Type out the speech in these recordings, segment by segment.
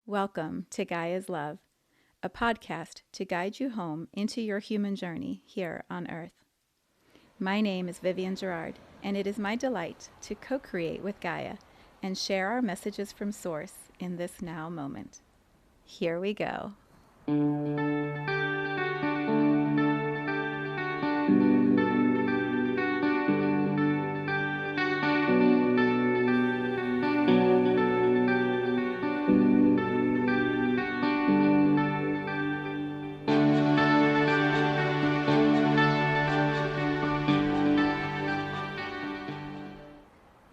Welcome to Gaia's Love, a podcast to guide you home into your human journey here on Earth. My name is Vivienne Gerard, and it is my delight to co-create with Gaia and share our messages from Source in this now moment. Here we go.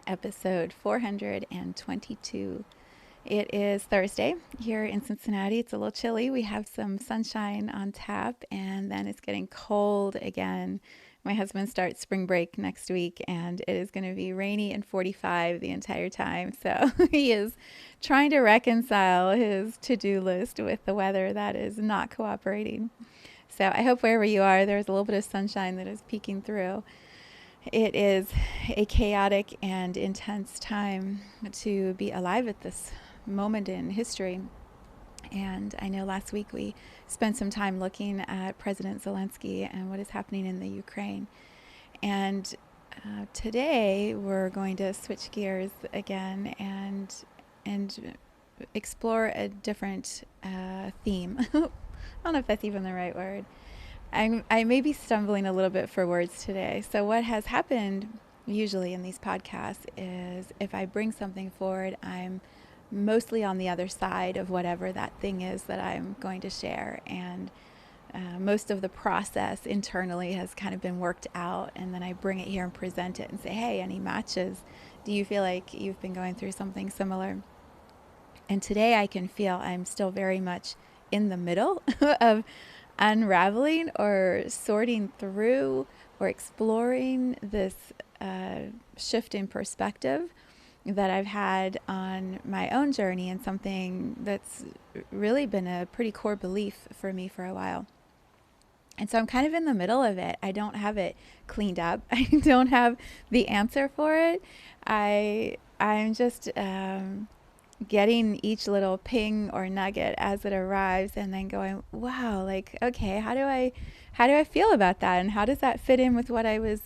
Episode 422. It is Thursday here in Cincinnati. It's a little chilly. We have some sunshine on tap, and then it's getting cold again. My husband starts spring break next week, and it is going to be rainy and 45 the entire time. So he is trying to reconcile his to-do list with the weather that is not cooperating. So I hope wherever you are, there's a little bit of sunshine that is peeking through. It is a chaotic and intense time to be alive at this moment in history. And I know last week we spent some time looking at President Zelensky and what is happening in the Ukraine. And today we're going to switch gears again and explore a different theme. I don't know if that's even the right word. I may be stumbling a little bit for words today. So what has happened usually in these podcasts is if I bring something forward, I'm mostly on the other side of whatever that thing is that I'm going to share. And most of the process internally has kind of been worked out. And then I bring it here and present it and say, hey, any matches? Do you feel like you've been going through something similar? And today I can feel I'm still very much in the middle of unraveling or sorting through or exploring this shift in perspective that I've had on my own journey, and something that's really been a pretty core belief for me for a while. And so I'm kind of in the middle of it. I don't have it cleaned up. I don't have the answer for it. I'm just getting each little ping or nugget as it arrives, and then going, wow, like, okay, how do I feel about that, and how does that fit in with what I was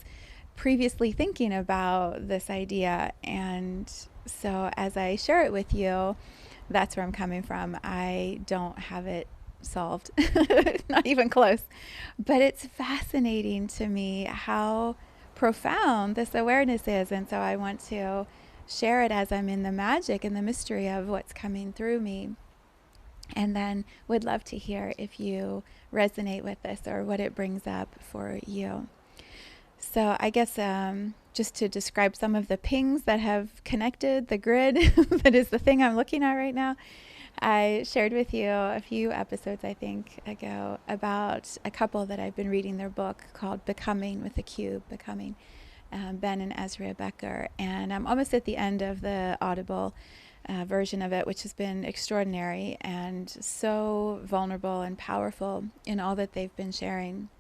previously thinking about this idea? And so as I share it with you, that's where I'm coming from. I don't have it solved, not even close, but it's fascinating to me how profound this awareness is. And so I want to share it as I'm in the magic and the mystery of what's coming through me. And then would love to hear if you resonate with this or what it brings up for you. So I guess just to describe some of the pings that have connected the grid, that is the thing I'm looking at right now. I shared with you a few episodes, I think, ago about a couple that I've been reading their book called Becoming with a Cube, Becoming. Ben and Ezra Becker, and I'm almost at the end of the Audible version of it, which has been extraordinary and so vulnerable and powerful in all that they've been sharing.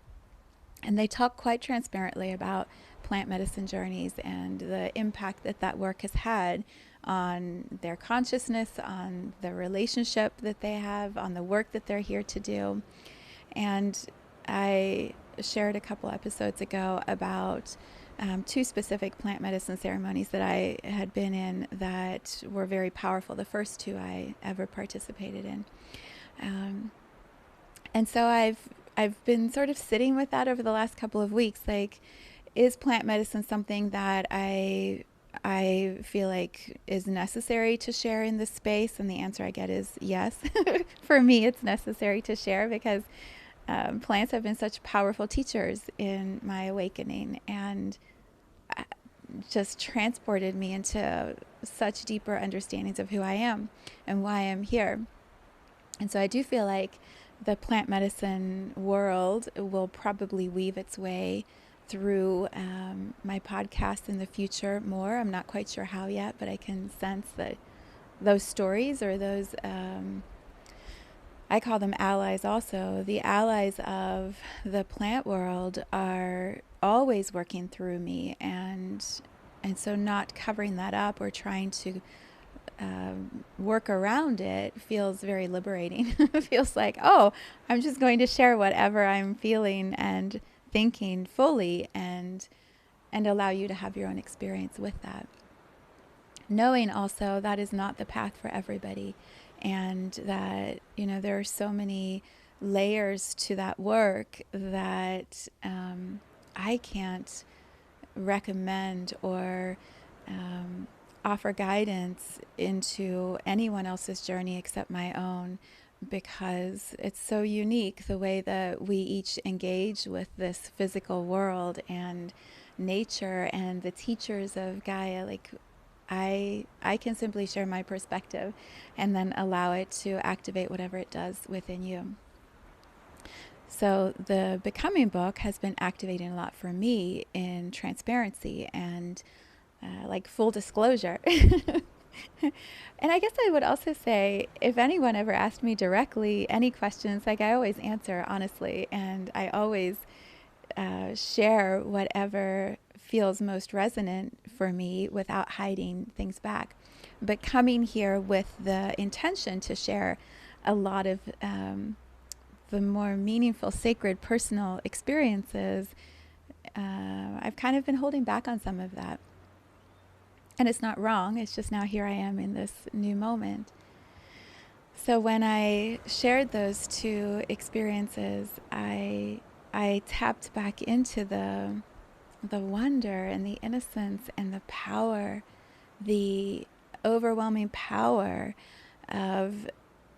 And they talk quite transparently about plant medicine journeys and the impact that that work has had on their consciousness, on the relationship that they have, on the work that they're here to do. And I shared a couple episodes ago about two specific plant medicine ceremonies that I had been in that were very powerful. The first two I ever participated in. And so I've been sort of sitting with that over the last couple of weeks. Like, is plant medicine something that I feel like is necessary to share in this space? And the answer I get is yes. For me, it's necessary to share because plants have been such powerful teachers in my awakening, and just transported me into such deeper understandings of who I am and why I'm here. And so I do feel like the plant medicine world will probably weave its way through my podcast in the future more. I'm not quite sure how yet, but I can sense that those stories, or those I call them allies also, the allies of the plant world, are always working through me, and so not covering that up or trying to work around it feels very liberating. It feels like, oh, I'm just going to share whatever I'm feeling and thinking fully, and allow you to have your own experience with that. Knowing also that is not the path for everybody, and that, there are so many layers to that work that I can't recommend or offer guidance into anyone else's journey except my own, because it's so unique the way that we each engage with this physical world and nature and the teachers of Gaia. Like, I can simply share my perspective and then allow it to activate whatever it does within you. So the Becoming book has been activating a lot for me in transparency and like full disclosure. And I guess I would also say, if anyone ever asked me directly any questions, like, I always answer honestly, and I always share whatever feels most resonant for me without hiding things back. But coming here with the intention to share a lot of the more meaningful, sacred, personal experiences, I've kind of been holding back on some of that. And it's not wrong. It's just now here I am in this new moment. So when I shared those two experiences, I tapped back into the wonder and the innocence and the power, the overwhelming power of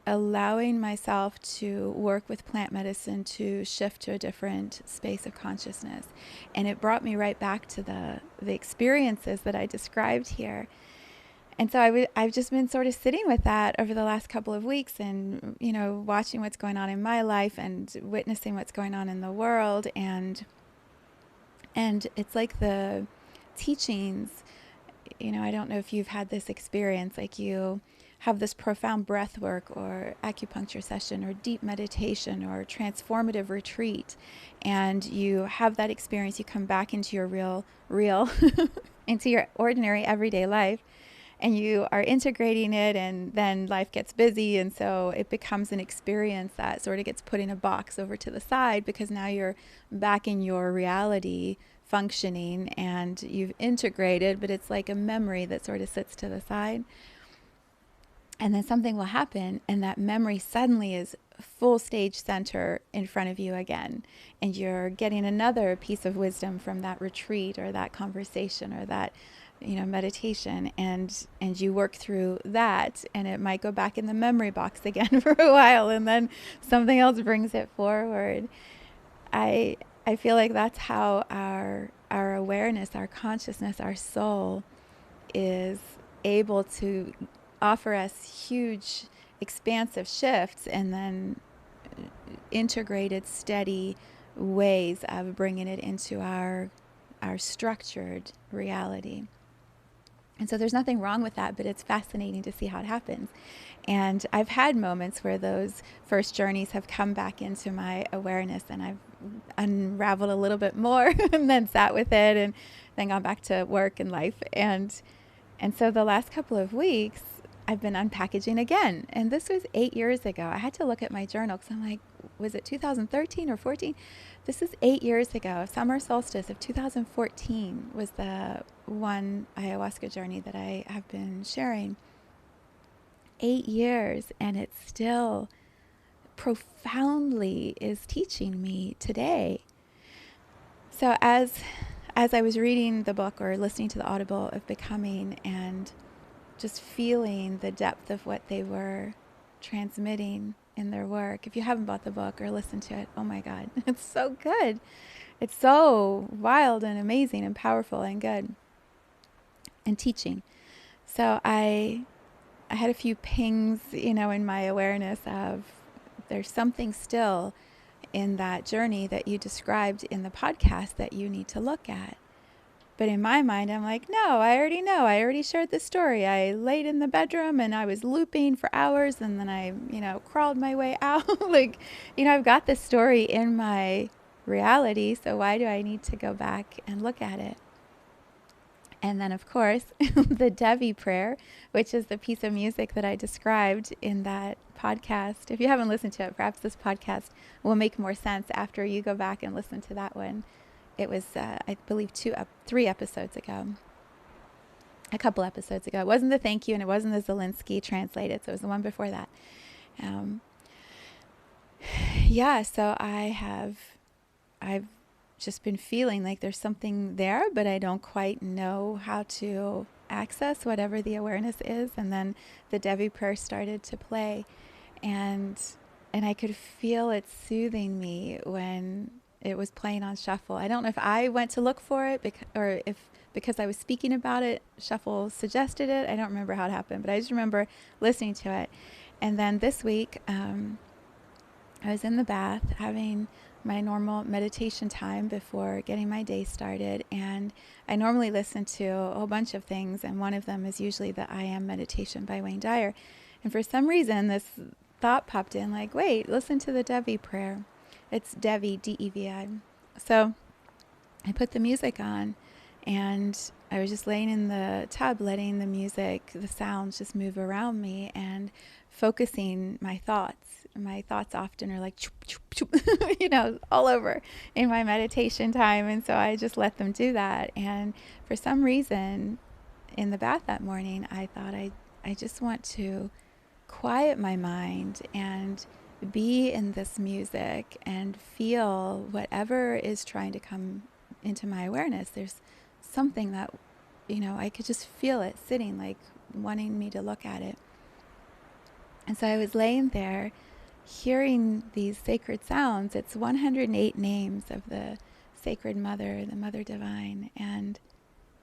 allowing myself to work with plant medicine to shift to a different space of consciousness. And it brought me right back to the experiences that I described here. And so I've just been sort of sitting with that over the last couple of weeks, and, watching what's going on in my life and witnessing what's going on in the world. And it's like the teachings, I don't know if you've had this experience, like you have this profound breath work or acupuncture session or deep meditation or transformative retreat, and you have that experience, you come back into your real into your ordinary everyday life, and you are integrating it, and then life gets busy, and so it becomes an experience that sort of gets put in a box over to the side, because now you're back in your reality functioning and you've integrated, but it's like a memory that sort of sits to the side. And then something will happen, and that memory suddenly is full stage center in front of you again. And you're getting another piece of wisdom from that retreat or that conversation or that, meditation. And you work through that, and it might go back in the memory box again for a while, and then something else brings it forward. I feel like that's how our awareness, our consciousness, our soul is able to offer us huge, expansive shifts, and then integrated, steady ways of bringing it into our structured reality. And so there's nothing wrong with that, but it's fascinating to see how it happens. And I've had moments where those first journeys have come back into my awareness, and I've unraveled a little bit more and then sat with it, and then gone back to work and life. And so the last couple of weeks, I've been unpackaging again. And this was 8 years ago. I had to look at my journal because I'm like, was it 2013 or 14? This is 8 years ago. Summer solstice of 2014 was the one ayahuasca journey that I have been sharing. 8 years, and it still profoundly is teaching me today. So as I was reading the book or listening to the Audible of Becoming, and just feeling the depth of what they were transmitting in their work. If you haven't bought the book or listened to it, oh my God, it's so good. It's so wild and amazing and powerful and good and teaching. So I had a few pings, in my awareness of there's something still in that journey that you described in the podcast that you need to look at. But in my mind, I'm like, no, I already know. I already shared this story. I laid in the bedroom and I was looping for hours, and then I, crawled my way out. I've got this story in my reality. So why do I need to go back and look at it? And then, of course, the Devi prayer, which is the piece of music that I described in that podcast. If you haven't listened to it, perhaps this podcast will make more sense after you go back and listen to that one. It was, I believe, 3 episodes ago. A couple episodes ago. It wasn't the thank you, and it wasn't the Zelensky translated, so it was the one before that. So I've just been feeling like there's something there, but I don't quite know how to access whatever the awareness is. And then the Devi prayer started to play, and I could feel it soothing me when it was playing on shuffle. I don't know if I went to look for it or if because I was speaking about it, shuffle suggested it. I don't remember how it happened, but I just remember listening to it. And then this week, I was in the bath having my normal meditation time before getting my day started, and I normally listen to a whole bunch of things, and one of them is usually the I Am meditation by Wayne Dyer. And for some reason, this thought popped in, like, wait, listen to the Devi prayer. It's Devi, D-E-V-I. So I put the music on, and I was just laying in the tub, letting the music, the sounds just move around me, and focusing my thoughts. My thoughts often are like, choop, choop, choop, all over in my meditation time. And so I just let them do that. And for some reason, in the bath that morning, I thought I just want to quiet my mind and be in this music and feel whatever is trying to come into my awareness. There's something that, I could just feel it sitting, like wanting me to look at it. And so I was laying there hearing these sacred sounds. It's 108 names of the Sacred Mother, the Mother Divine, and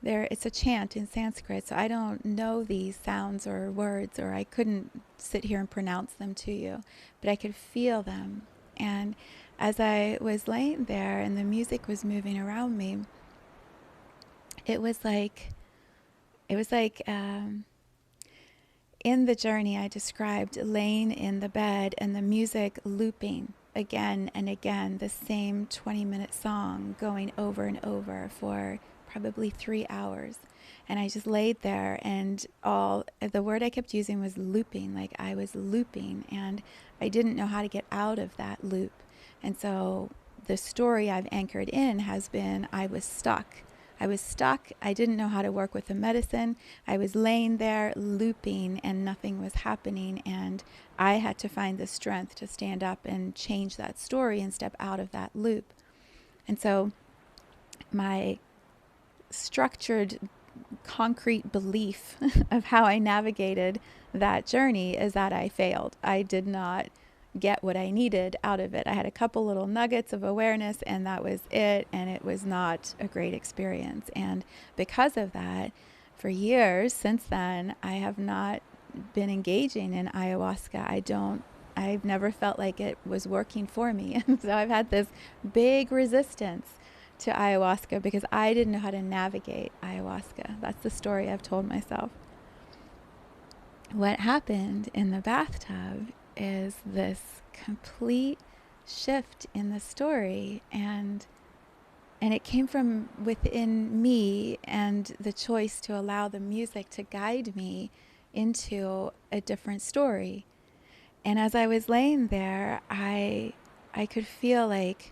it's a chant in Sanskrit, so I don't know these sounds or words, or I couldn't sit here and pronounce them to you, but I could feel them. And as I was laying there and the music was moving around me, it was like in the journey I described, laying in the bed and the music looping again and again, the same 20-minute song going over and over for probably 3 hours. And I just laid there, and the word I kept using was looping, like I was looping, and I didn't know how to get out of that loop. And so the story I've anchored in has been I was stuck. I didn't know how to work with the medicine. I was laying there looping and nothing was happening. And I had to find the strength to stand up and change that story and step out of that loop. And so my structured, concrete belief of how I navigated that journey is that I failed. I did not get what I needed out of it. I had a couple little nuggets of awareness, and that was it, and it was not a great experience. And because of that, for years since then, I have not been engaging in ayahuasca. I've never felt like it was working for me. And so I've had this big resistance to ayahuasca because I didn't know how to navigate ayahuasca. That's the story I've told myself. What happened in the bathtub is this complete shift in the story, and it came from within me, and the choice to allow the music to guide me into a different story. And as I was laying there, I could feel like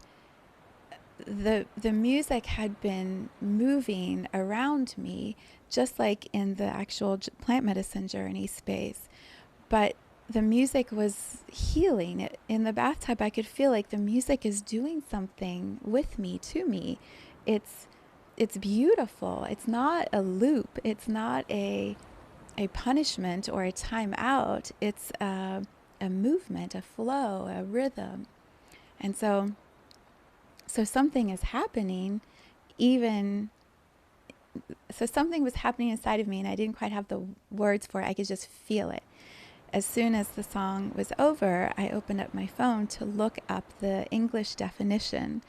the music had been moving around me, just like in the actual plant medicine journey space, but the music was healing. In the bathtub, I could feel like the music is doing something with me, to me. It's beautiful. It's not a loop. It's not a punishment or a time out. It's a movement, a flow, a rhythm. And so something is happening, something was happening inside of me, and I didn't quite have the words for it. I could just feel it. As soon as the song was over, I opened up my phone to look up the English definition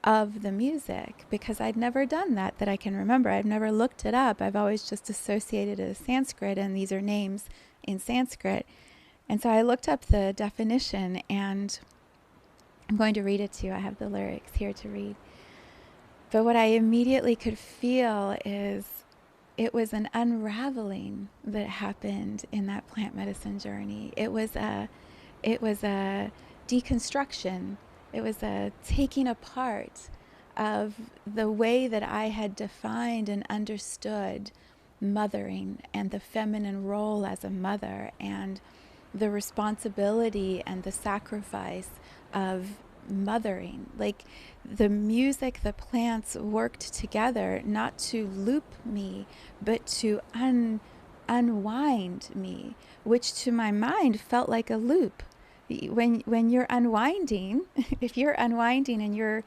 of the music, because I'd never done that I can remember. I've never looked it up. I've always just associated it as Sanskrit, and these are names in Sanskrit. And so I looked up the definition, and I'm going to read it to you. I have the lyrics here to read. But what I immediately could feel is it was an unraveling that happened in that plant medicine journey. It was a deconstruction. It was a taking apart of the way that I had defined and understood mothering and the feminine role as a mother and the responsibility and the sacrifice of mothering. Like the music, the plants worked together not to loop me, but to unwind me, which to my mind felt like a loop. When you're unwinding, if you're unwinding and you're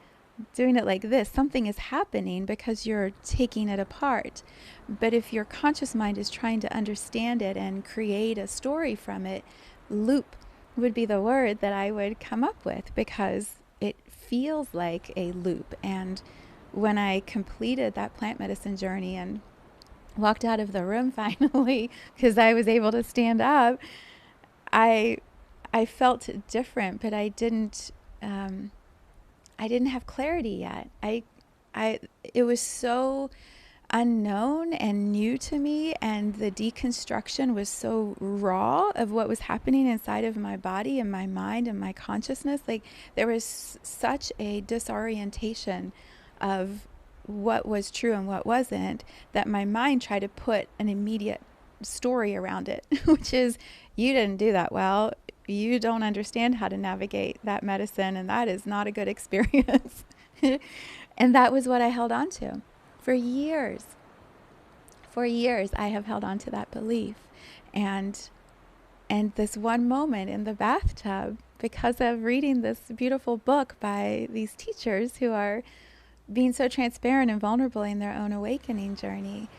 doing it like this, something is happening because you're taking it apart. But if your conscious mind is trying to understand it and create a story from it, loop would be the word that I would come up with, because it feels like a loop. And when I completed that plant medicine journey and walked out of the room finally, because I was able to stand up, I felt different, but I didn't have clarity yet. It was so unknown and new to me, and the deconstruction was so raw of what was happening inside of my body and my mind and my consciousness. Like there was such a disorientation of what was true and what wasn't, that my mind tried to put an immediate story around it, which is, you didn't do that well. You don't understand how to navigate that medicine, and that is not a good experience. And that was what I held on to for years. For years, I have held on to that belief. And this one moment in the bathtub, because of reading this beautiful book by these teachers who are being so transparent and vulnerable in their own awakening journey,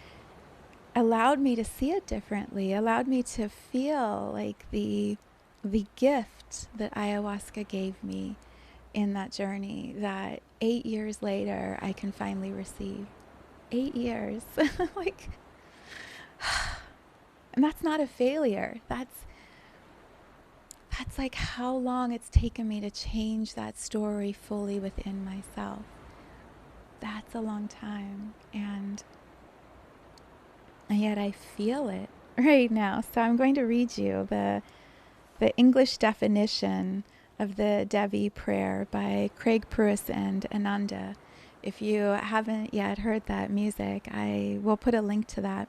allowed me to see it differently, allowed me to feel like the gift that ayahuasca gave me in that journey, that 8 years later I can finally receive. 8 years. Like, and that's not a failure. That's like how long it's taken me to change that story fully within myself. That's a long time. And yet I feel it right now. So I'm going to read you the English definition of the Devi prayer by Craig Pruis and Ananda. If you haven't yet heard that music, I will put a link to that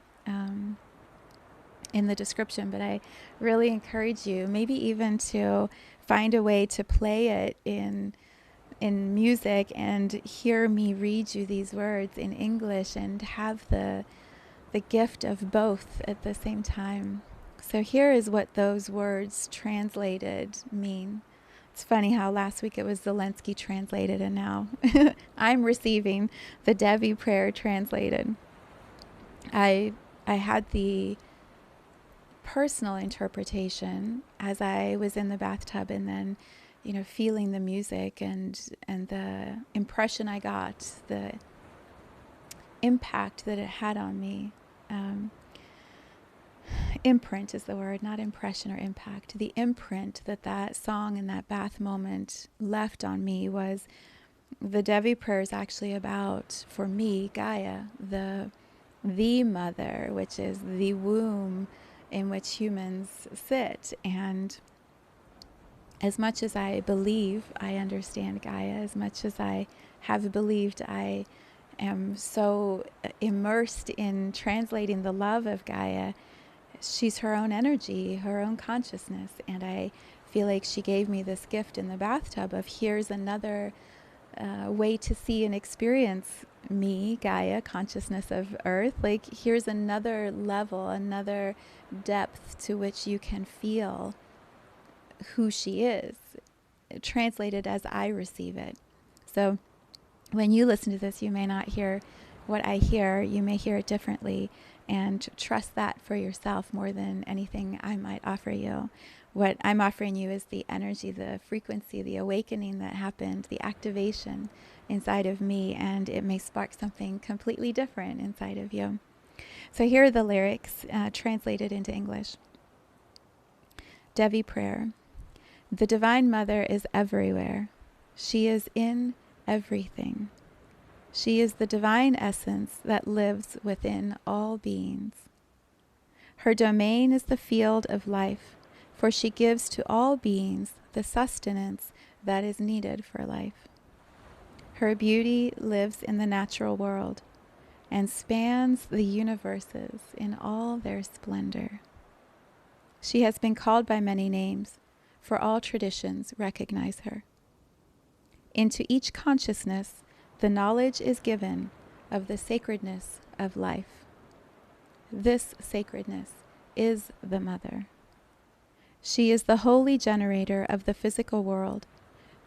in the description, but I really encourage you maybe even to find a way to play it in music and hear me read you these words in English and have the gift of both at the same time. So here is what those words translated mean. It's funny how last week it was Zelensky translated, and now I'm receiving the Devi prayer translated. I had the personal interpretation as I was in the bathtub, and then, feeling the music and the impression I got, the impact that it had on me. Imprint is the word, not impression or impact. The imprint that song and that bath moment left on me was, the Devi prayer is actually about, for me, Gaia, the mother, which is the womb in which humans sit. And as much as I believe I understand Gaia, as much as I have believed I am so immersed in translating the love of Gaia, she's her own energy, her own consciousness. And I feel like she gave me this gift in the bathtub of, here's another way to see and experience me, Gaia, consciousness of Earth. Like, here's another level, another depth to which you can feel who she is, translated as I receive it. So when you listen to this, you may not hear what I hear. You may hear it differently, and trust that for yourself more than anything I might offer you. What I'm offering you is the energy, the frequency, the awakening that happened, the activation inside of me, and it may spark something completely different inside of you. So here are the lyrics translated into English. Devi prayer. The Divine Mother is everywhere. She is in everything. She is the divine essence that lives within all beings. Her domain is the field of life, for she gives to all beings the sustenance that is needed for life. Her beauty lives in the natural world and spans the universes in all their splendor. She has been called by many names, for all traditions recognize her. Into each consciousness, the knowledge is given of the sacredness of life. This sacredness is the Mother. She is the holy generator of the physical world,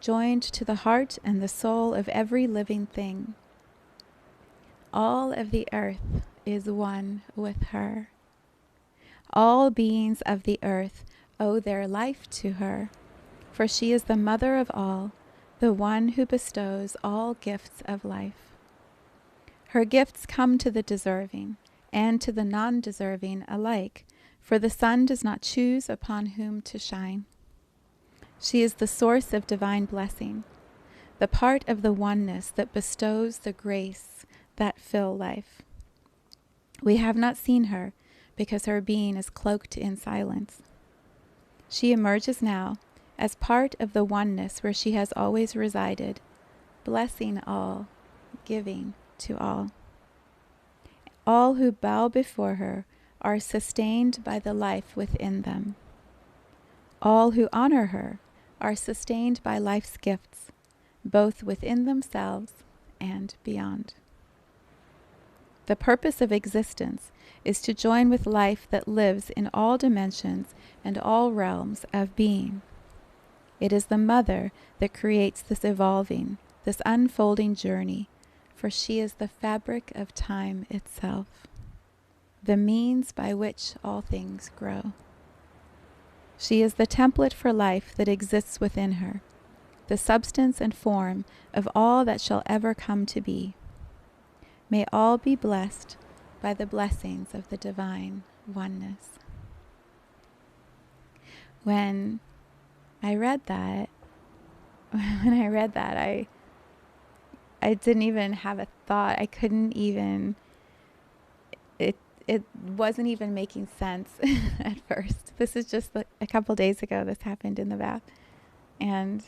joined to the heart and the soul of every living thing. All of the earth is one with her. All beings of the earth owe their life to her, for she is the mother of all, the one who bestows all gifts of life. Her gifts come to the deserving and to the non-deserving alike, for the sun does not choose upon whom to shine. She is the source of divine blessing, the part of the oneness that bestows the grace that fill life. We have not seen her because her being is cloaked in silence. She emerges now as part of the oneness where she has always resided, blessing all, giving to all. All who bow before her are sustained by the life within them. All who honor her are sustained by life's gifts, both within themselves and beyond. The purpose of existence is to join with life that lives in all dimensions and all realms of being. It is the Mother that creates this evolving, this unfolding journey, for she is the fabric of time itself, the means by which all things grow. She is the template for life that exists within her, the substance and form of all that shall ever come to be. May all be blessed by the blessings of the divine oneness. When I read that, I didn't even have a thought. I couldn't even, it wasn't even making sense at first. This is just a couple days ago this happened in the bath. And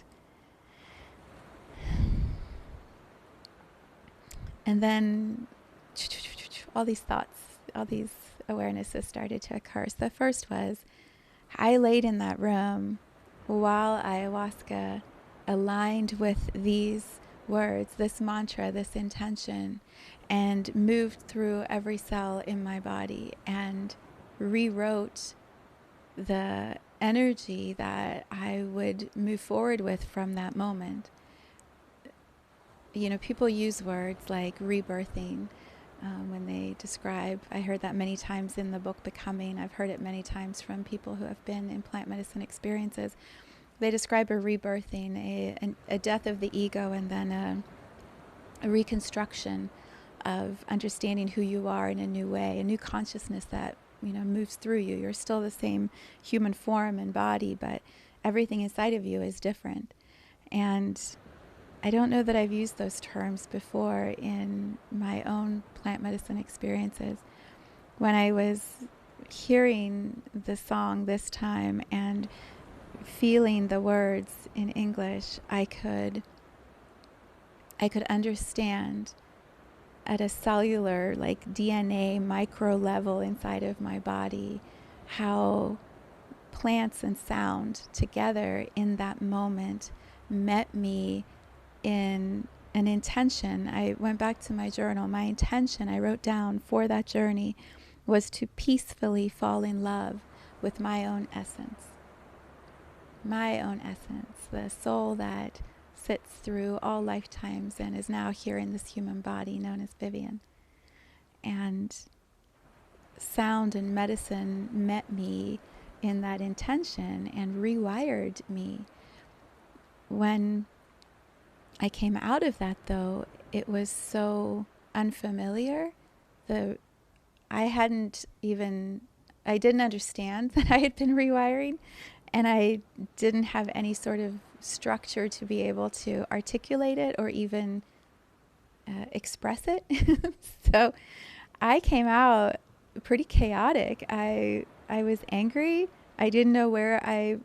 then all these thoughts, all these awarenesses started to occur. So the first was, I laid in that room while ayahuasca aligned with these words, this mantra, this intention, and moved through every cell in my body and rewrote the energy that I would move forward with from that moment. You know, people use words like rebirthing when they describe, I heard that many times in the book Becoming, I've heard it many times from people who have been in plant medicine experiences. They describe a rebirthing, a death of the ego, and then a reconstruction of understanding who you are in a new way, a new consciousness that, you know, moves through you. You're still the same human form and body, but everything inside of you is different. And I don't know that I've used those terms before in my own plant medicine experiences. When I was hearing the song this time and feeling the words in English, I could understand at a cellular, like DNA micro level inside of my body, how plants and sound together in that moment met me in an intention. I went back to my journal. My intention I wrote down for that journey was to peacefully fall in love with my own essence. My own essence, the soul that sits through all lifetimes and is now here in this human body known as Vivienne. And sound and medicine met me in that intention and rewired me. When I came out of that, though, it was so unfamiliar. I didn't understand that I had been rewiring, and I didn't have any sort of structure to be able to articulate it or even express it. So I came out pretty chaotic. I was angry. I didn't know where I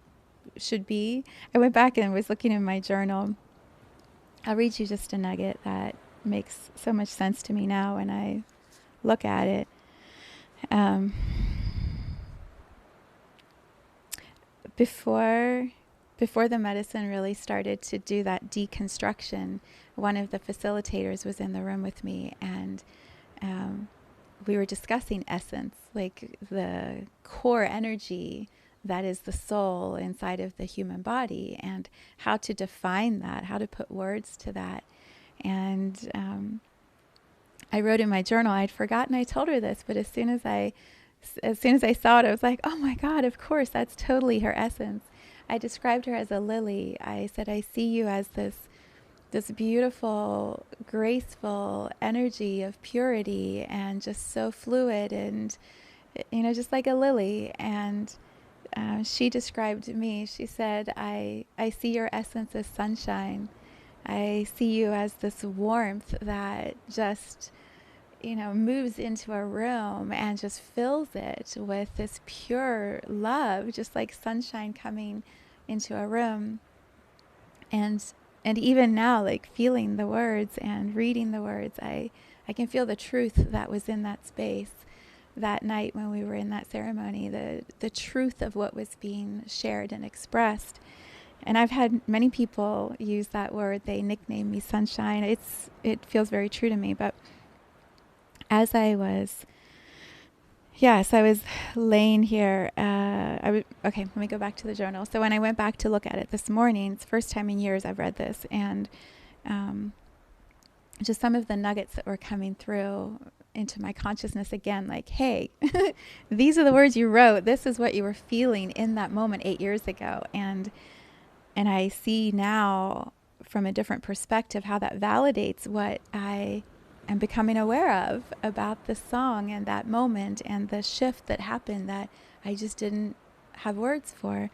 should be. I went back and was looking in my journal. I'll read you just a nugget that makes so much sense to me now when I look at it. Before the medicine really started to do that deconstruction, one of the facilitators was in the room with me, and we were discussing essence, like the core energy that is the soul inside of the human body, and how to define that, how to put words to that. And I wrote in my journal, I'd forgotten I told her this, but as soon as I saw it, I was like, oh my God, of course, that's totally her essence. I described her as a lily. I said, I see you as this beautiful, graceful energy of purity and just so fluid and, just like a lily. And she described me. She said, I see your essence as sunshine. I see you as this warmth that just, moves into a room and just fills it with this pure love, just like sunshine coming into a room. And even now, like feeling the words and reading the words, I can feel the truth that was in that space that night when we were in that ceremony, the truth of what was being shared and expressed. And I've had many people use that word. They nickname me Sunshine. It feels very true to me. But as I was laying here. Okay, let me go back to the journal. So when I went back to look at it this morning, it's the first time in years I've read this, and just some of the nuggets that were coming through into my consciousness again, like, hey, these are the words you wrote. This is what you were feeling in that moment 8 years ago. And I see now from a different perspective how that validates what I am becoming aware of about the song and that moment and the shift that happened that I just didn't have words for.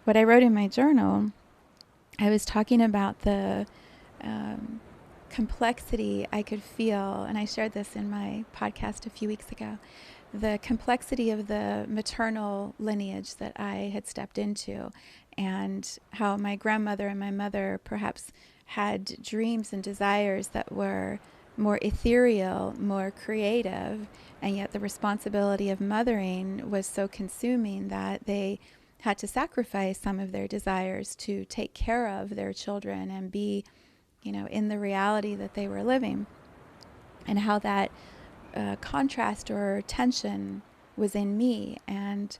What I wrote in my journal, I was talking about the complexity I could feel, and I shared this in my podcast a few weeks ago, the complexity of the maternal lineage that I had stepped into, and how my grandmother and my mother perhaps had dreams and desires that were more ethereal, more creative, and yet the responsibility of mothering was so consuming that they had to sacrifice some of their desires to take care of their children and be, in the reality that they were living, and how that contrast or tension was in me. And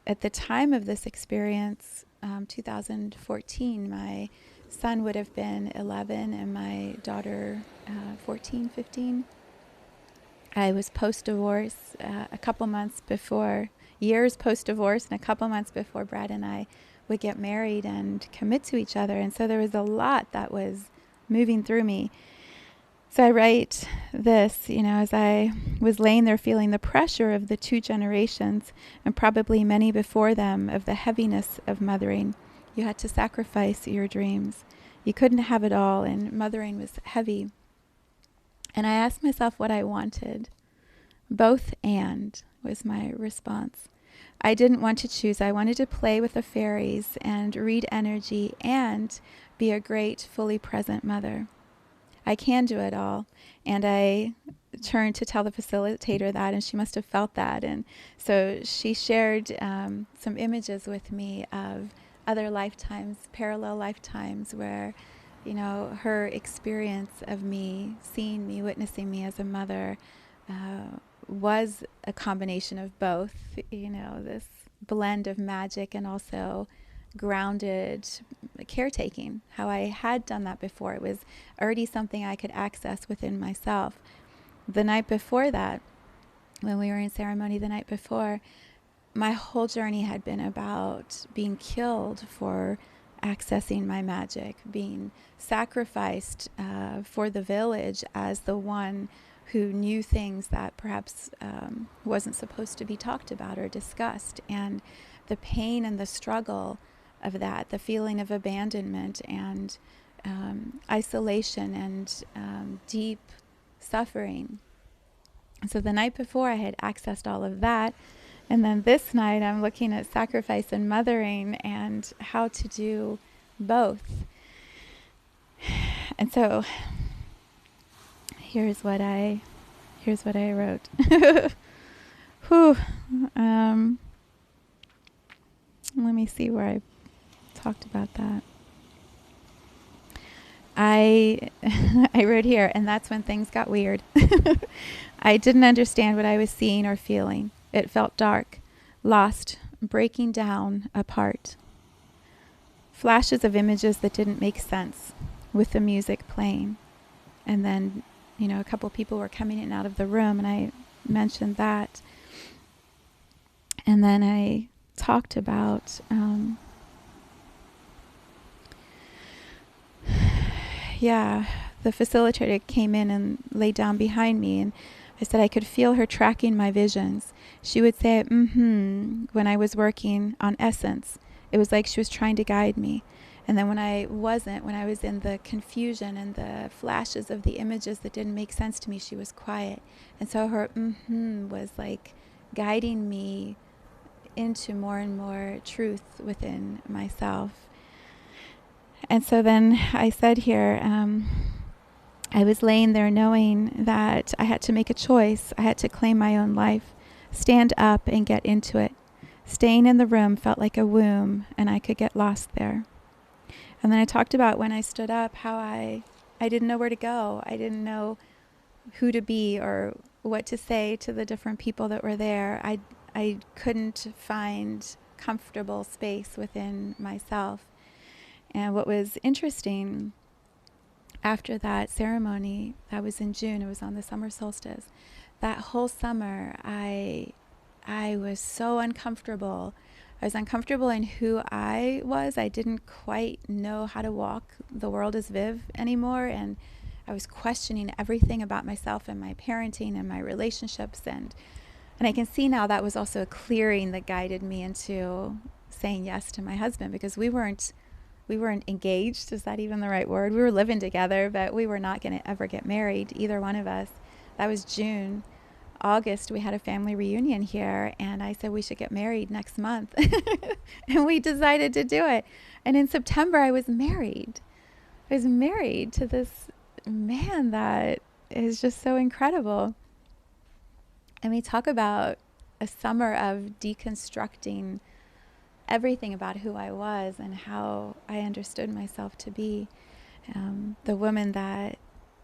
at the time of this experience, 2014, my son would have been 11 and my daughter 14, 15. I was post-divorce years post-divorce, and a couple months before Brad and I would get married and commit to each other. And so there was a lot that was moving through me. So I write this, as I was laying there feeling the pressure of the two generations, and probably many before them, of the heaviness of mothering. You had to sacrifice your dreams. You couldn't have it all, and mothering was heavy. And I asked myself what I wanted. Both and was my response. I didn't want to choose. I wanted to play with the fairies and read energy and be a great, fully present mother. I can do it all. And I turned to tell the facilitator that, and she must have felt that. And so she shared some images with me of other lifetimes, parallel lifetimes, where, her experience of me, seeing me, witnessing me as a mother, was a combination of both, this blend of magic and also grounded caretaking, how I had done that before. It was already something I could access within myself. The night before that, when we were in ceremony the night before, my whole journey had been about being killed for accessing my magic, being sacrificed for the village as the one who knew things that perhaps wasn't supposed to be talked about or discussed. And the pain and the struggle of that, the feeling of abandonment and isolation and deep suffering. So the night before I had accessed all of that. And then this night I'm looking at sacrifice and mothering and how to do both. And so here's what I wrote. Whew. Let me see where I talked about that. I wrote here, and that's when things got weird. I didn't understand what I was seeing or feeling. It felt dark, lost, breaking down, apart. Flashes of images that didn't make sense with the music playing. And then, a couple people were coming in and out of the room, and I mentioned that. And then I talked about the facilitator came in and laid down behind me, and I said I could feel her tracking my visions. She would say, when I was working on essence. It was like she was trying to guide me. And then when I was in the confusion and the flashes of the images that didn't make sense to me, she was quiet. And so her was like guiding me into more and more truth within myself. And so then I said here, I was laying there knowing that I had to make a choice. I had to claim my own life, stand up and get into it. Staying in the room felt like a womb, and I could get lost there. And then I talked about when I stood up, how I didn't know where to go. I didn't know who to be or what to say to the different people that were there. I couldn't find comfortable space within myself. And what was interesting, after that ceremony, that was in June, it was on the summer solstice, that whole summer I was so uncomfortable. I was uncomfortable in who I was. I didn't quite know how to walk the world as Viv anymore, and I was questioning everything about myself and my parenting and my relationships, and I can see now that was also a clearing that guided me into saying yes to my husband, because we weren't engaged. Is that even the right word? We were living together, but we were not going to ever get married, either one of us. That was June. August, we had a family reunion here, and I said we should get married next month. And we decided to do it. And in September, I was married. I was married to this man that is just so incredible. And we talk about a summer of deconstructing everything about who I was and how I understood myself to be. The woman that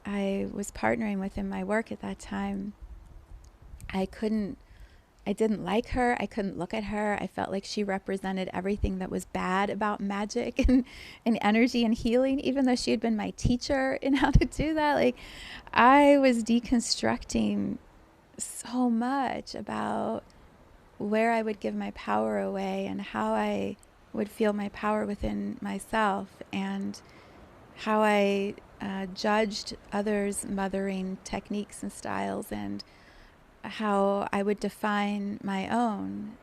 I was partnering with in my work at that time, I didn't like her. I couldn't look at her. I felt like she represented everything that was bad about magic and energy and healing, even though she had been my teacher in how to do that. Like, I was deconstructing so much about where I would give my power away and how I would feel my power within myself, and how I judged others' mothering techniques and styles, and how I would define my own.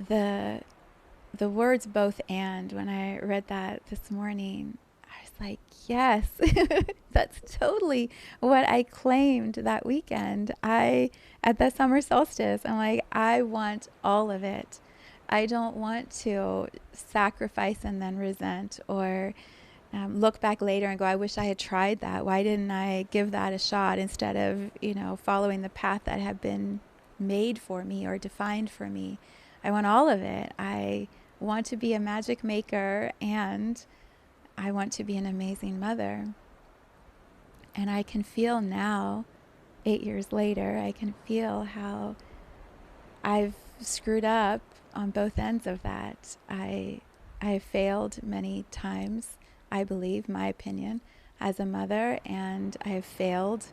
The words both and, when I read that this morning, I was like, yes, that's totally what I claimed that weekend. At the summer solstice, I'm like, I want all of it. I don't want to sacrifice and then resent, or look back later and go, I wish I had tried that. Why didn't I give that a shot instead of, following the path that had been made for me or defined for me? I want all of it. I want to be a magic maker, and I want to be an amazing mother. And I can feel now, 8 years later, I can feel how I've screwed up on both ends of that. I have failed many times, I believe, my opinion, as a mother, and I have failed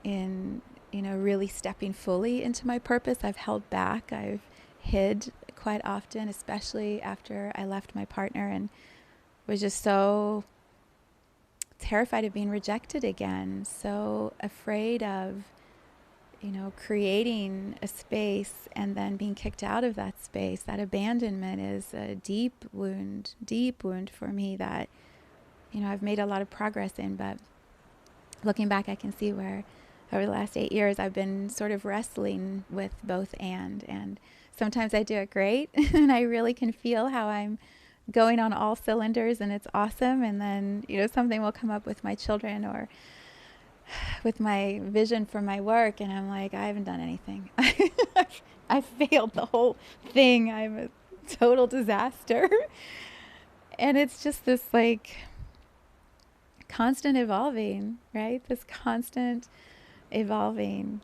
in, really stepping fully into my purpose. I've held back. I've hid quite often, especially after I left my partner, and was just so terrified of being rejected again, so afraid of, creating a space and then being kicked out of that space, that abandonment is a deep wound for me that, I've made a lot of progress in. But looking back, I can see where over the last 8 years, I've been sort of wrestling with both and sometimes I do it great and I really can feel how I'm going on all cylinders and it's awesome. And then, something will come up with my children or with my vision for my work, and I'm like, I haven't done anything. I failed the whole thing. I'm a total disaster. And it's just this like constant evolving, right? This constant evolving.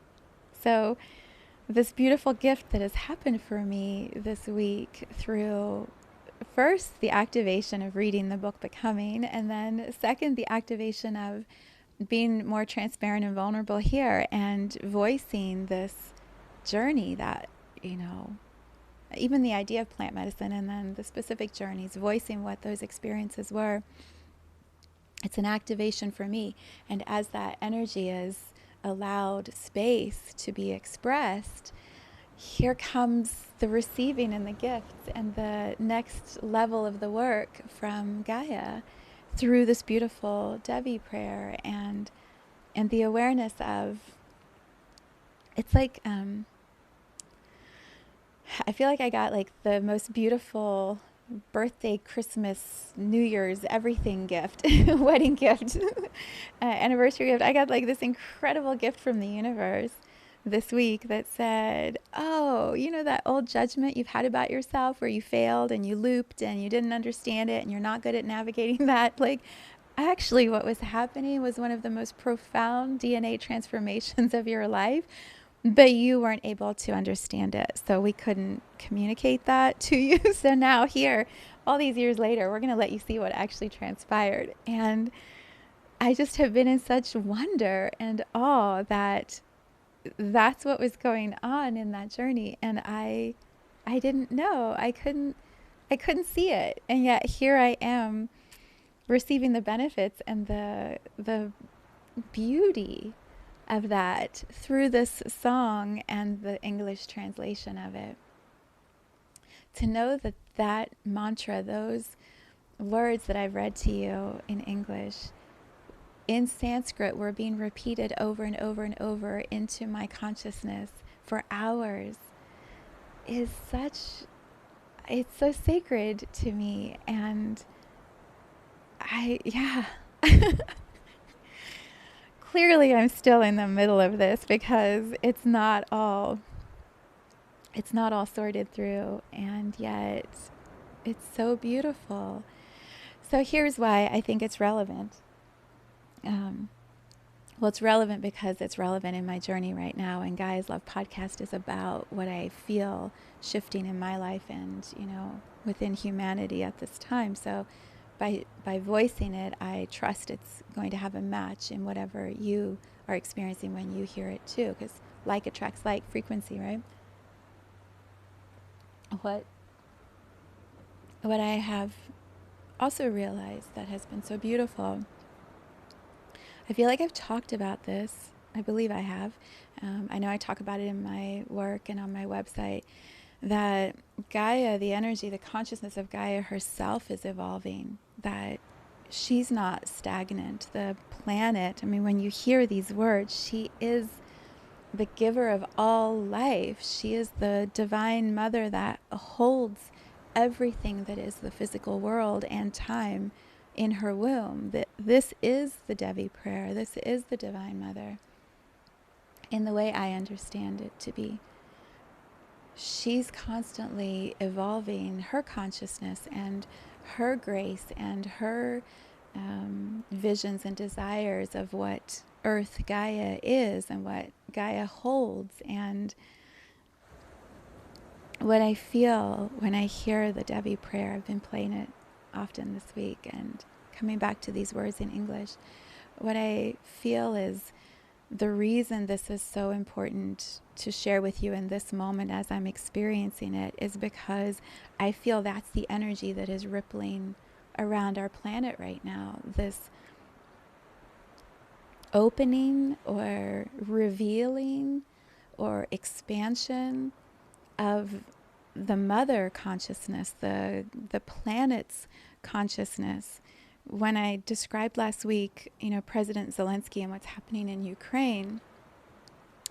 So this beautiful gift that has happened for me this week through first the activation of reading the book Becoming, and then second the activation of being more transparent and vulnerable here and voicing this journey that, even the idea of plant medicine and then the specific journeys, voicing what those experiences were. It's an activation for me. And as that energy is allowed space to be expressed, here comes the receiving and the gifts and the next level of the work from Gaia through this beautiful Devi prayer and the awareness of, it's like, I feel like I got like the most beautiful birthday, Christmas, New Year's, everything gift, wedding gift, anniversary gift. I got like this incredible gift from the universe this week that said, oh, that old judgment you've had about yourself where you failed and you looped and you didn't understand it and you're not good at navigating that. Like, actually what was happening was one of the most profound DNA transformations of your life, but you weren't able to understand it. So we couldn't communicate that to you. So now here, all these years later, we're going to let you see what actually transpired. And I just have been in such wonder and awe that that's what was going on in that journey. And I didn't know. I couldn't see it. And yet here I am receiving the benefits and the beauty of that through this song and the English translation of it. To know that that mantra, those words that I've read to you in English, in Sanskrit were being repeated over and over and over into my consciousness for hours is it's so sacred to me. And clearly I'm still in the middle of this because it's not all sorted through, and yet it's so beautiful. So here's why I think it's relevant. Well, it's relevant because it's relevant in my journey right now, and Gaia's Love podcast is about what I feel shifting in my life and, within humanity at this time. So by voicing it, I trust it's going to have a match in whatever you are experiencing when you hear it too, because like attracts like, frequency, right? What I have also realized that has been so beautiful, I feel like I've talked about this. I believe I have. I know I talk about it in my work and on my website, that Gaia, the energy, the consciousness of Gaia herself is evolving, that she's not stagnant. The planet, when you hear these words, she is the giver of all life. She is the divine mother that holds everything that is the physical world and time in her womb. This is the Devi prayer. This is the divine mother in the way I understand it to be. She's constantly evolving her consciousness and her grace and her visions and desires of what Earth Gaia is and what Gaia holds. And what I feel when I hear the Devi prayer, I've been playing it often this week and coming back to these words in English, what I feel is the reason this is so important to share with you in this moment as I'm experiencing it is because I feel that's the energy that is rippling around our planet right now. This opening or revealing or expansion of the mother consciousness, the planet's consciousness. When I described last week, President Zelensky and what's happening in Ukraine,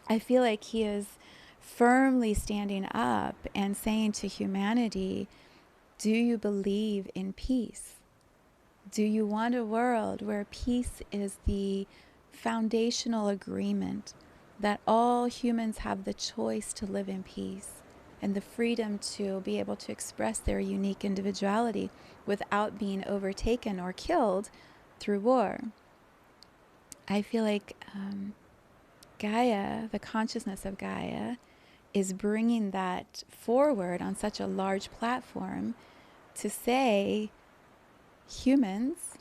I feel like he is firmly standing up and saying to humanity, do you believe in peace? Do you want a world where peace is the foundational agreement that all humans have the choice to live in peace and the freedom to be able to express their unique individuality without being overtaken or killed through war? I feel like Gaia, the consciousness of Gaia, is bringing that forward on such a large platform to say, humans,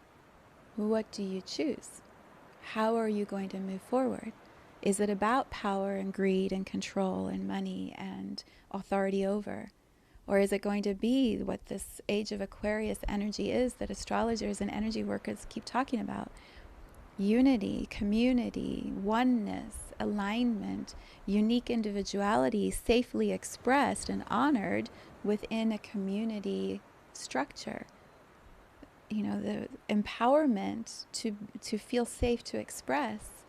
what do you choose? How are you going to move forward? Is it about power and greed and control and money and authority over? Or is it going to be what this age of Aquarius energy is that astrologers and energy workers keep talking about? Unity, community, oneness, alignment, unique individuality safely expressed and honored within a community structure. The empowerment to feel safe to express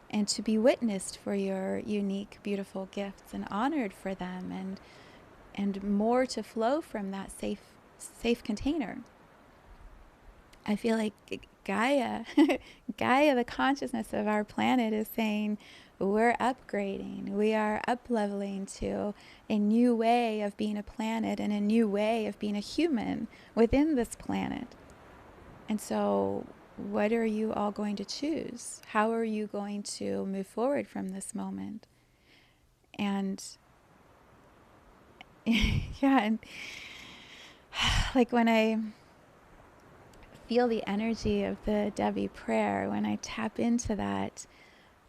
and to be witnessed for your unique, beautiful gifts and honored for them, and more to flow from that safe container. I feel like Gaia, Gaia, the consciousness of our planet, is saying we're upgrading. We are up-leveling to a new way of being a planet and a new way of being a human within this planet. And so what are you all going to choose? How are you going to move forward from this moment? And yeah, and like when I feel the energy of the Devi prayer, when I tap into that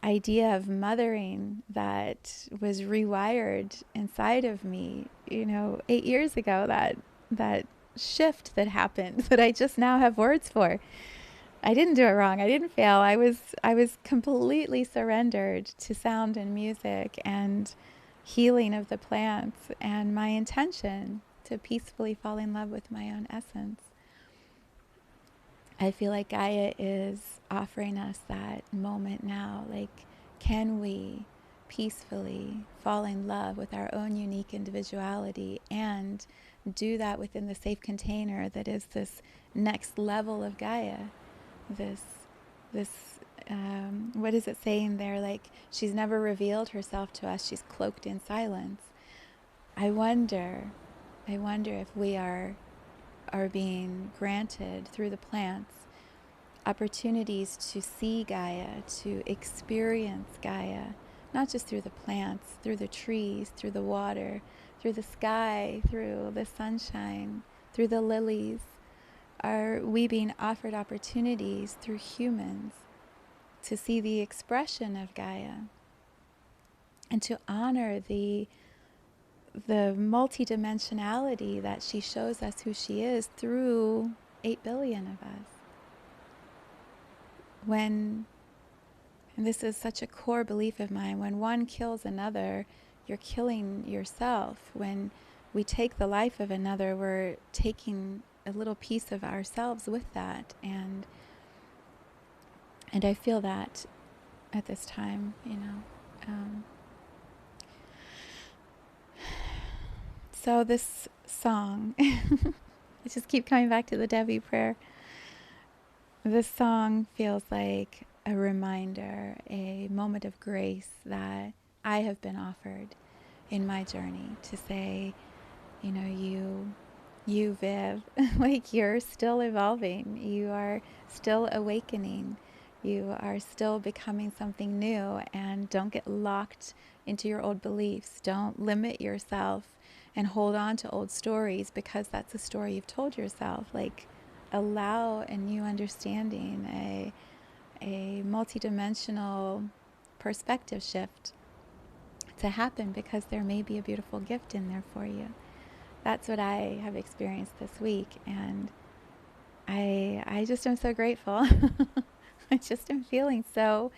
idea of mothering that was rewired inside of me, 8 years ago, that shift that happened that I just now have words for. I didn't do it wrong. I didn't fail. I was completely surrendered to sound and music and healing of the plants and my intention to peacefully fall in love with my own essence. I feel like Gaia is offering us that moment now. Like, can we peacefully fall in love with our own unique individuality and do that within the safe container that is this next level of Gaia? This what is it saying there? Like, she's never revealed herself to us. She's cloaked in silence. I wonder if we are being granted through the plants opportunities to see Gaia, to experience Gaia, not just through the plants, through the trees, through the water, through the sky, through the sunshine, through the lilies. Are we being offered opportunities through humans to see the expression of Gaia and to honor the multidimensionality that she shows us who she is through 8 billion of us? And this is such a core belief of mine, when one kills another, you're killing yourself. When we take the life of another, we're taking a little piece of ourselves with that. And I feel that at this time, So this song, I just keep coming back to the Devi prayer. This song feels like a reminder, a moment of grace that I have been offered in my journey to say, you Viv, like, you're still evolving. You are still awakening. You are still becoming something new, and don't get locked into your old beliefs. Don't limit yourself and hold on to old stories because that's a story you've told yourself. Like, allow a new understanding, a multidimensional perspective shift to happen, because there may be a beautiful gift in there for you. That's what I have experienced this week, and I just am so grateful. I just am feeling so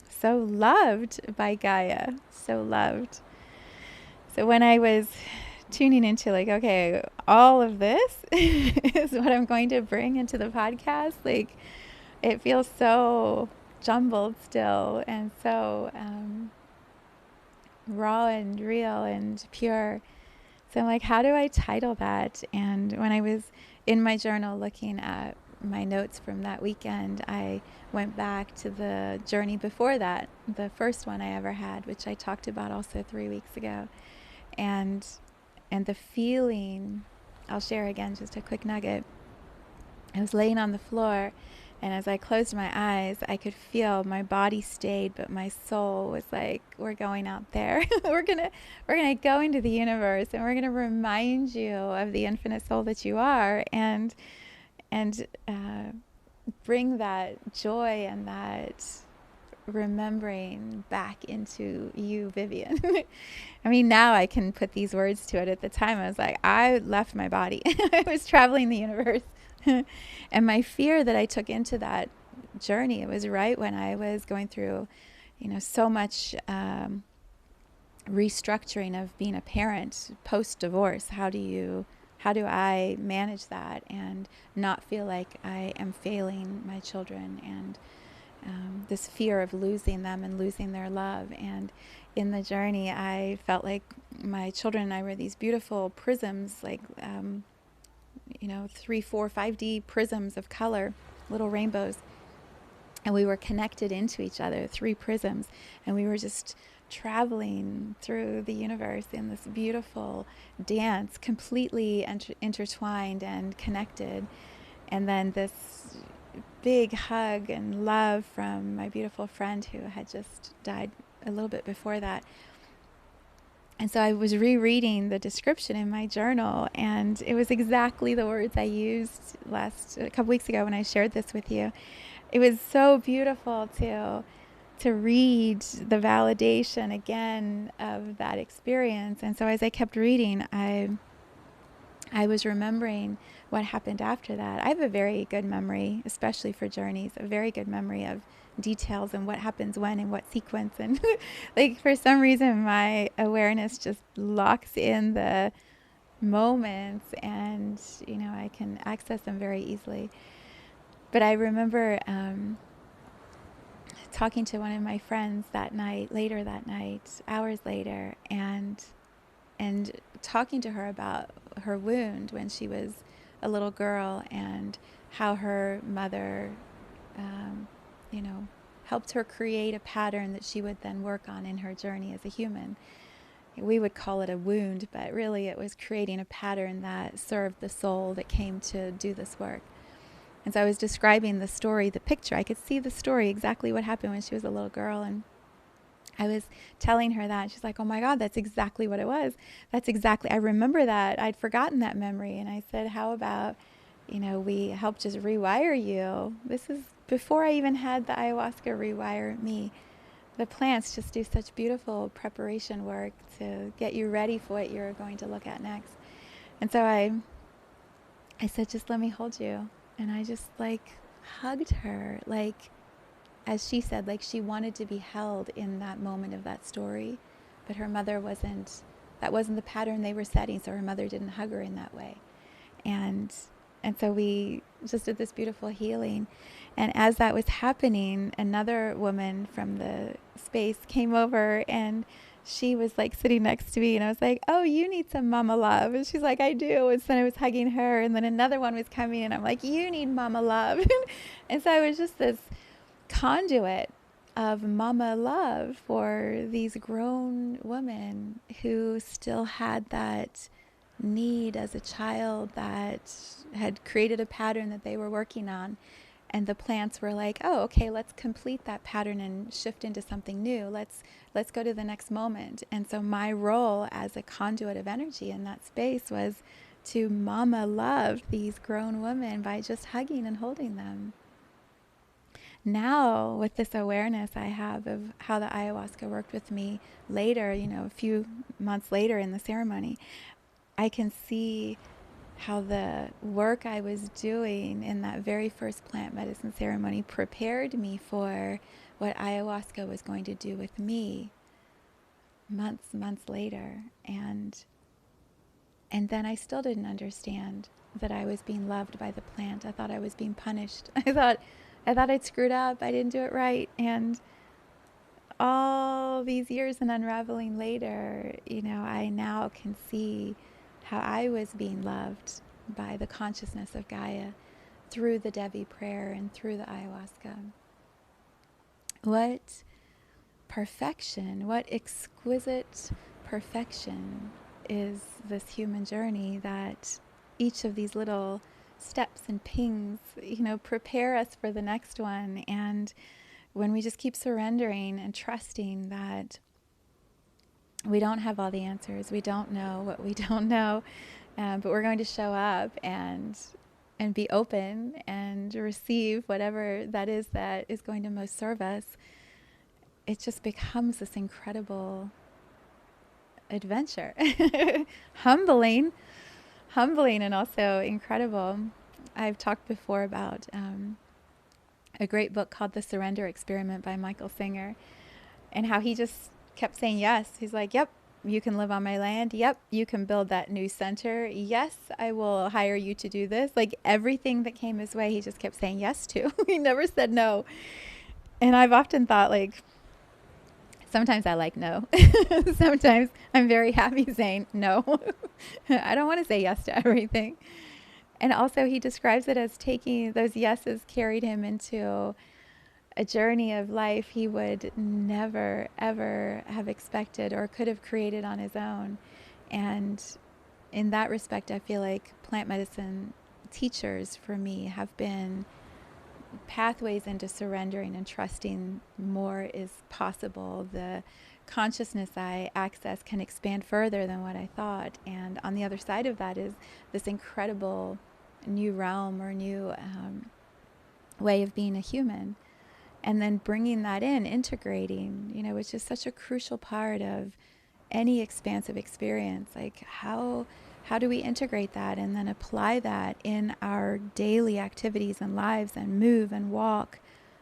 so loved by Gaia, so loved. So when I was tuning into like, okay, all of this is what I'm going to bring into the podcast, like it feels so jumbled still and so raw and real and pure. So I'm like, how do I title that? And when I was in my journal looking at my notes from that weekend, I went back to the journey before that, the first one I ever had, which I talked about also 3 weeks ago. And the feeling, I'll share again just a quick nugget. I was laying on the floor, and as I closed my eyes, I could feel my body stayed, but my soul was like, we're going out there. we're gonna go into the universe, and we're gonna remind you of the infinite soul that you are, and bring that joy and that remembering back into you, Vivienne. I mean, now I can put these words to it. At the time, I was like, I left my body. I was traveling the universe. And my fear that I took into that journey, it was right when I was going through, so much restructuring of being a parent post-divorce. How do I manage that and not feel like I am failing my children, and this fear of losing them and losing their love. And in the journey, I felt like my children and I were these beautiful prisms, like 3, 4, 5D prisms of color, little rainbows, and we were connected into each other, 3 prisms, and we were just traveling through the universe in this beautiful dance, completely intertwined and connected. And then this big hug and love from my beautiful friend who had just died a little bit before that. And so I was rereading the description in my journal, and it was exactly the words I used a couple weeks ago when I shared this with you. It was so beautiful to read the validation again of that experience. And so as I kept reading, I was remembering what happened after that. I have a very good memory, especially for journeys, a very good memory of details and what happens when and what sequence. And like for some reason, my awareness just locks in the moments, and, I can access them very easily. But I remember talking to one of my friends later that night, hours later, and talking to her about her wound when she was a little girl, and how her mother, helped her create a pattern that she would then work on in her journey as a human. We would call it a wound, but really it was creating a pattern that served the soul that came to do this work. And so I was describing the story, the picture. I could see the story, exactly what happened when she was a little girl. And I was telling her that. She's like, oh my God, that's exactly what it was. I remember that. I'd forgotten that memory. And I said, how about, we help just rewire you. This is before I even had the ayahuasca rewire me. The plants just do such beautiful preparation work to get you ready for what you're going to look at next. And so I said, just let me hold you. And I just hugged her, as she said, she wanted to be held in that moment of that story, but her mother that wasn't the pattern they were setting, so her mother didn't hug her in that way. And so we just did this beautiful healing. And as that was happening, another woman from the space came over, and she was sitting next to me, and I was like, oh, you need some mama love. And she's like, I do. And so I was hugging her, and then another one was coming, and I'm like, you need mama love. And so I was just this conduit of mama love for these grown women who still had that need as a child, that had created a pattern that they were working on. And the plants were like, oh, okay, let's complete that pattern and shift into something new. Let's go to the next moment. And so my role as a conduit of energy in that space was to mama love these grown women by just hugging and holding them. Now, with this awareness I have of how the ayahuasca worked with me later, a few months later in the ceremony, I can see how the work I was doing in that very first plant medicine ceremony prepared me for what ayahuasca was going to do with me months later. And then I still didn't understand that I was being loved by the plant. I thought I was being punished. I thought I'd screwed up. I didn't do it right. And all these years and unraveling later, I now can see how I was being loved by the consciousness of Gaia through the Devi prayer and through the ayahuasca. What perfection, what exquisite perfection is this human journey, that each of these little steps and pings, prepare us for the next one. And when we just keep surrendering and trusting that we don't have all the answers, we don't know what we don't know, but we're going to show up and be open and receive whatever that is going to most serve us, it just becomes this incredible adventure. humbling and also incredible. I've talked before about a great book called The Surrender Experiment by Michael Singer, and how he just kept saying yes. He's like, yep, you can live on my land. Yep, you can build that new center. Yes, I will hire you to do this. Like everything that came his way, he just kept saying yes to. He never said no. And I've often thought, like, sometimes I like no. Sometimes I'm very happy saying no. I don't want to say yes to everything. And also he describes it as taking those yeses carried him into a journey of life he would never, ever have expected or could have created on his own. And in that respect, I feel like plant medicine teachers for me have been pathways into surrendering and trusting more is possible. The consciousness I access can expand further than what I thought. And on the other side of that is this incredible new realm or new way of being a human. And then bringing that in, integrating, which is such a crucial part of any expansive experience. Like how do we integrate that and then apply that in our daily activities and lives and move and walk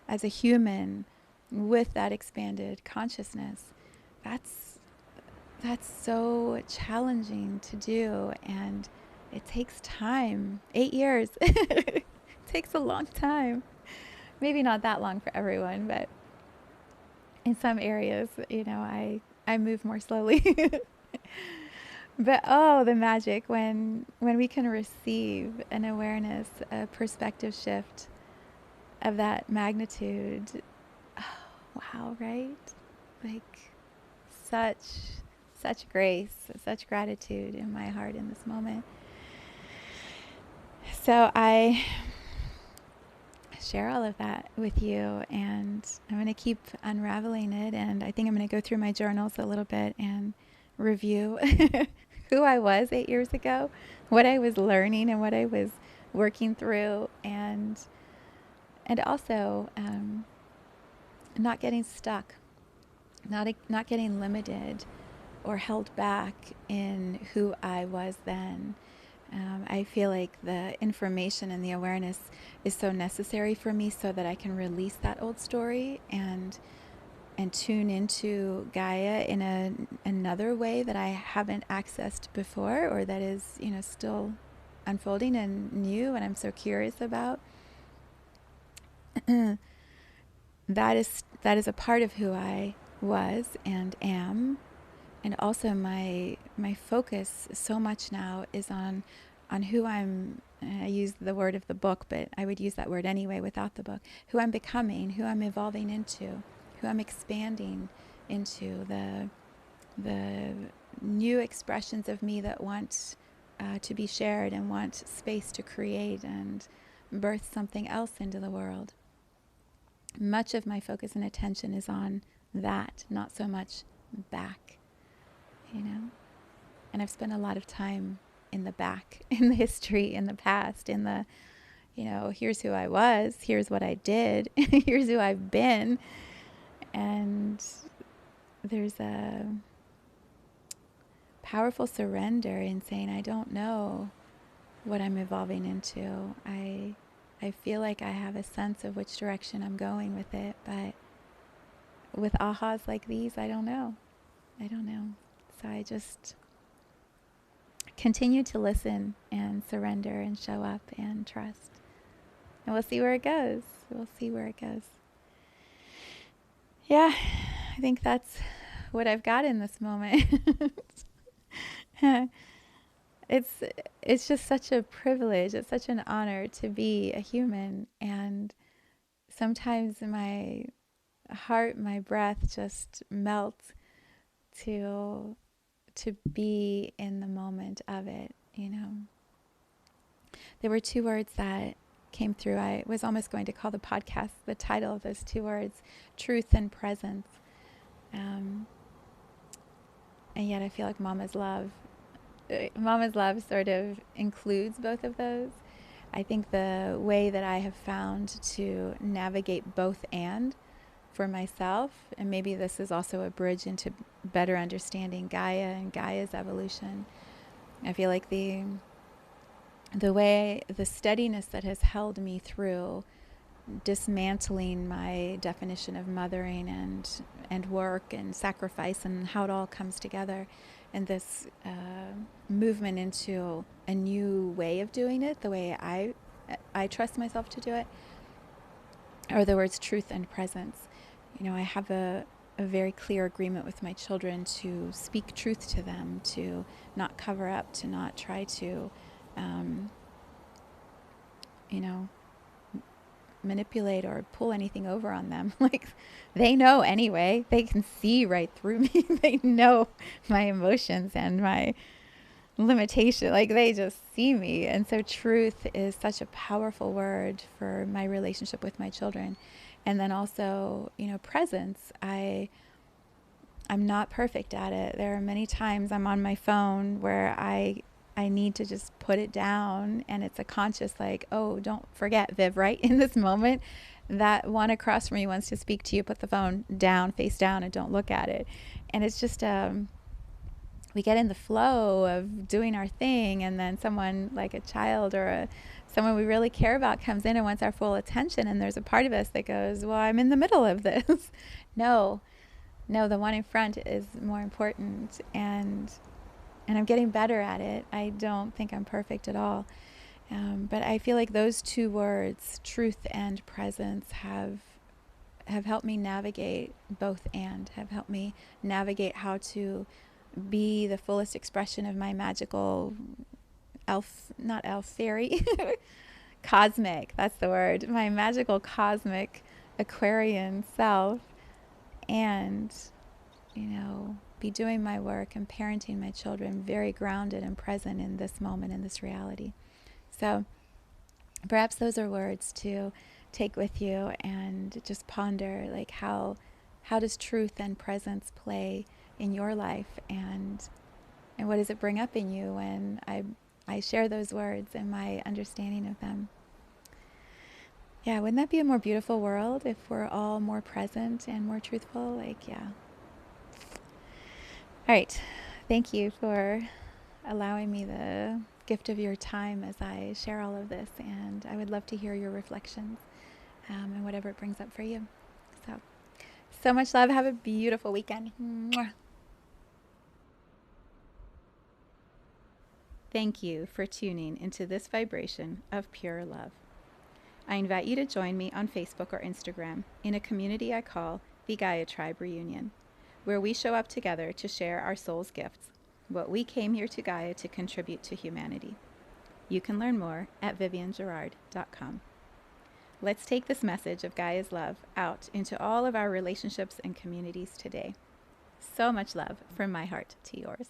as a human with that expanded consciousness? That's so challenging to do, and it takes time. 8 years. It takes a long time. Maybe not that long for everyone, but in some areas, I move more slowly. But the magic when we can receive an awareness, a perspective shift of that magnitude. Oh, wow, right? Like such grace, such gratitude in my heart in this moment. So I share all of that with you, and I'm going to keep unraveling it, and I think I'm going to go through my journals a little bit and review who I was 8 years ago, what I was learning and what I was working through, and also not getting stuck, not getting limited or held back in who I was then. I feel like the information and the awareness is so necessary for me so that I can release that old story and tune into Gaia in another way that I haven't accessed before, or that is, still unfolding and new, and I'm so curious about. That is a part of who I was and am. And also my focus so much now is on who I'm. I use the word of the book, but I would use that word anyway without the book. Who I'm becoming, who I'm evolving into, who I'm expanding into, the new expressions of me that want to be shared and want space to create and birth something else into the world. Much of my focus and attention is on that, not so much back, And I've spent a lot of time in the back, in the history, in the past, in the, here's who I was, here's what I did, here's who I've been. And there's a powerful surrender in saying, I don't know what I'm evolving into. I feel like I have a sense of which direction I'm going with it, but with ahas like these, I don't know. I don't know. So I just continue to listen and surrender and show up and trust. And we'll see where it goes. We'll see where it goes. Yeah, I think that's what I've got in this moment. it's it's just such a privilege. It's such an honor to be a human, and sometimes my heart, my breath just melts to be in the moment of it, you know. There were two words that came through. I was almost going to call the podcast the title of those two words, truth and presence. And yet I feel like Mama's love sort of includes both of those. I think the way that I have found to navigate both and for myself, and maybe this is also a bridge into better understanding Gaia and Gaia's evolution. I feel like the steadiness that has held me through dismantling my definition of mothering and work and sacrifice and how it all comes together, and this movement into a new way of doing it, the way I trust myself to do it, are the words truth and presence. You know, I have a very clear agreement with my children to speak truth to them, to not cover up, to not try to, manipulate or pull anything over on them. Like, they know anyway. They can see right through me. They know my emotions and my limitation. Like, they just see me. And so truth is such a powerful word for my relationship with my children. And then also, presence. I'm not perfect at it. There are many times I'm on my phone where I need to just put it down, and it's a conscious like, oh, don't forget, Viv, right in this moment, that one across from you wants to speak to you, put the phone down, face down, and don't look at it. And it's just, we get in the flow of doing our thing, and then someone like a child or someone we really care about comes in and wants our full attention, and there's a part of us that goes, well, I'm in the middle of this. No, the one in front is more important, and I'm getting better at it. I don't think I'm perfect at all. But I feel like those two words, truth and presence, have helped me navigate both, and have helped me navigate how to be the fullest expression of my magical fairy, cosmic, that's the word, my magical cosmic Aquarian self, and, be doing my work and parenting my children very grounded and present in this moment, in this reality. So perhaps those are words to take with you and just ponder, like, how does truth and presence play in your life, and what does it bring up in you when I share those words and my understanding of them. Yeah, wouldn't that be a more beautiful world if we're all more present and more truthful? Like, yeah. All right. Thank you for allowing me the gift of your time as I share all of this, and I would love to hear your reflections and whatever it brings up for you. So much love. Have a beautiful weekend. Mwah. Thank you for tuning into this vibration of pure love. I invite you to join me on Facebook or Instagram in a community I call the Gaia Tribe Reunion, where we show up together to share our soul's gifts, what we came here to Gaia to contribute to humanity. You can learn more at viviennegerard.com. Let's take this message of Gaia's love out into all of our relationships and communities today. So much love from my heart to yours.